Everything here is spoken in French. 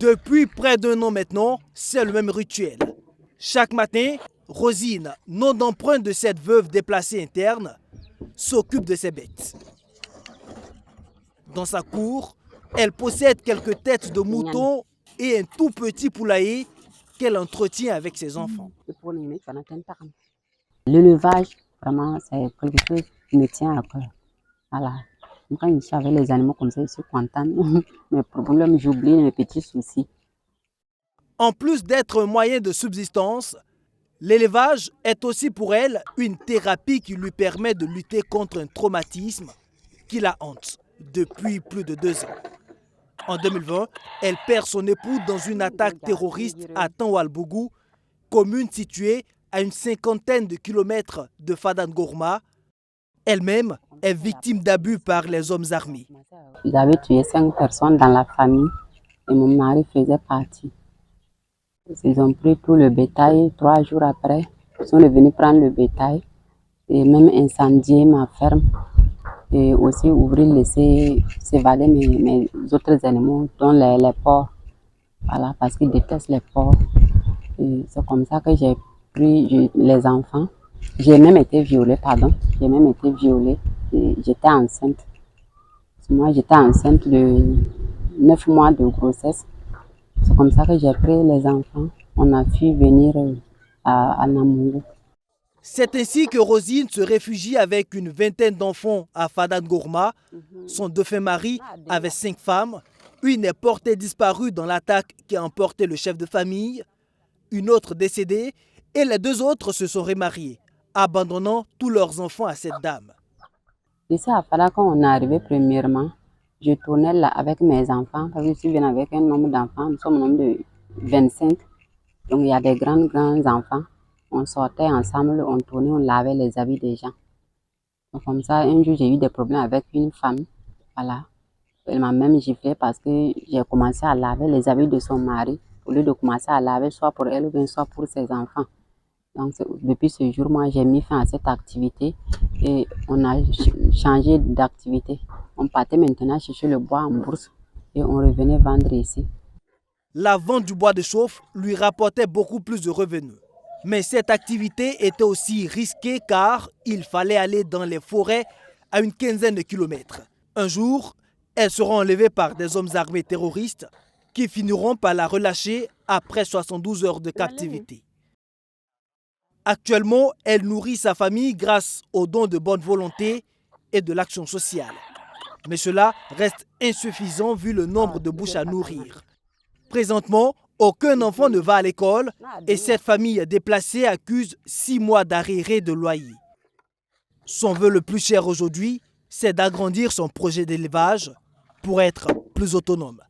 Depuis près d'un an maintenant, c'est le même rituel. Chaque matin, Rosine, nom d'emprunt de cette veuve déplacée interne, s'occupe de ses bêtes. Dans sa cour, elle possède quelques têtes de moutons et un tout petit poulailler qu'elle entretient avec ses enfants. L'élevage, vraiment, c'est quelque chose qui me tient à cœur. Voilà. Quand je suis avec les animaux comme ça, je suis contente. Mes problèmes, j'oublie mes petits soucis. En plus d'être un moyen de subsistance, l'élevage est aussi pour elle une thérapie qui lui permet de lutter contre un traumatisme qui la hante depuis plus de 2 ans. En 2020, elle perd son époux dans une attaque terroriste à Tanwalbougou, commune située à une 50aine de kilomètres de Fadane-Gourma. Elle-même est victime d'abus par les hommes armés. Ils avaient tué 5 personnes dans la famille et mon mari faisait partie. Ils ont pris tout le bétail. 3 jours après, ils sont venus prendre le bétail et même incendier ma ferme. Et aussi ouvrir, laisser s'évader mes autres animaux, dont les porcs. Voilà, parce qu'ils détestent les porcs. C'est comme ça que j'ai pris les enfants. J'ai même été violée, pardon. J'ai même été violée. J'étais enceinte. Moi, j'étais enceinte de 9 mois de grossesse. C'est comme ça que j'ai pris les enfants. On a pu venir à Namungo. C'est ainsi que Rosine se réfugie avec une vingtaine d'enfants à Fadane-Gourma. Son défunt mari avait 5 femmes. Une est portée disparue dans l'attaque qui a emporté le chef de famille. Une autre décédée et les 2 autres se sont remariés, abandonnant tous leurs enfants à cette dame. Ici à Fada, quand on est arrivé premièrement, je tournais là avec mes enfants, parce que je suis venue avec un nombre d'enfants, nous sommes un nombre de 25. Donc il y a des grands enfants. On sortait ensemble, on tournait, on lavait les habits des gens. Donc comme ça, un jour j'ai eu des problèmes avec une femme. Voilà. Elle m'a même giflé parce que j'ai commencé à laver les habits de son mari, au lieu de commencer à laver soit pour elle ou bien soit pour ses enfants. Donc depuis ce jour, moi j'ai mis fin à cette activité et on a changé d'activité. On partait maintenant chercher le bois en bourse et on revenait vendre ici. La vente du bois de chauffe lui rapportait beaucoup plus de revenus. Mais cette activité était aussi risquée car il fallait aller dans les forêts à une 15aine de kilomètres. Un jour, elle sera enlevée par des hommes armés terroristes qui finiront par la relâcher après 72 heures de captivité. Actuellement, elle nourrit sa famille grâce aux dons de bonne volonté et de l'action sociale. Mais cela reste insuffisant vu le nombre de bouches à nourrir. Présentement, aucun enfant ne va à l'école et cette famille déplacée accuse 6 mois d'arriérés de loyer. Son vœu le plus cher aujourd'hui, c'est d'agrandir son projet d'élevage pour être plus autonome.